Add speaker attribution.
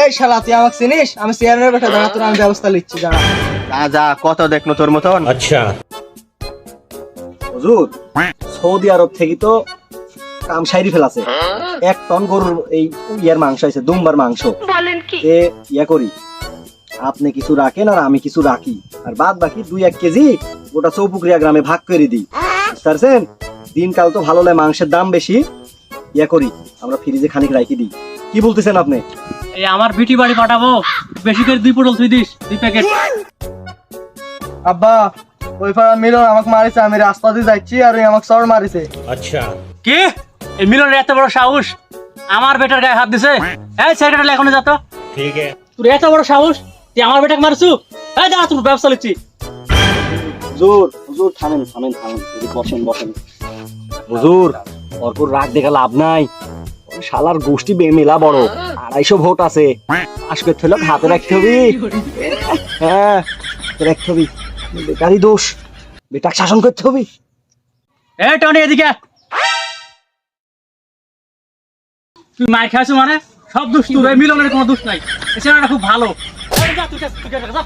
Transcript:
Speaker 1: এই শালা তুই আমাকে চিনিস? আমি চেয়ারম্যানের বেটা, দাঁড়া তোর আমি ব্যবস্থা নিচ্ছি, দাঁড়া।
Speaker 2: যা কত দেখনো তোর মতন।
Speaker 3: আচ্ছা
Speaker 2: হুজুর, সৌদি আরব থেকে তো কাম সাইরি ফেলাছে, 1 টন গরুর এই ইয়ার মাংস আছে, দুম্বার মাংস। এ ইয়া করি, আপনি কিছু রাখেন আর আমি কিছু রাখি, আর বাদ বাকি 2-1 কেজি গোটা চৌপুকুরিয়া গ্রামে ভাগ করে দিই, বুঝতে পারছেন? দিনকাল তো ভালো লাগে, মাংসের দাম বেশি, ইয়া করি আমরা ফ্রিজে খানিক রাখি দিই। কি বলতেছেন আপনি?
Speaker 4: এই আমার বিটি বাড়ি পাঠাবো, বেশি করে 2 পটল তুই দিস, 2 প্যাকেট।
Speaker 1: আব্বা, ওই পাড়া মিলন আমাকে মারিছে, আমি রাস্তা দিয়ে যাচ্ছি আর ওই আমাকে চড় মারিছে।
Speaker 3: আচ্ছা
Speaker 4: কি এই মিলনের এত বড় সাহস আমার বেটার গায়ে হাত দিছে? এই সেক্রেটারি এখনো যা তো।
Speaker 3: ঠিক আছে
Speaker 4: তোর এত বড় সাহস তুই আমার বেটাকে মারছু? এই দাঁড়া, তোর ব্যবসা লিখছি।
Speaker 2: হুজুর থামেন, বসেন। হুজুর, অর্পর রাগ দেখে লাভ নাই, ওই শালার গোষ্ঠী বেমেলা বড়, 250 ভোট আছে, পাশ করতে হলে হাতে রাখতে হবে। হ্যাঁ, রাখতে হবে, বেকারই দোষ, বেটা শাসন করতে হবে।
Speaker 4: এই টনি এদিকে, তুই মার খাইছো মানে সব দোষ তোর, এই মিলনের কোনো দোষ নাই। এই ছেলেটা খুব ভালো। এই যা, তুই যা, যা।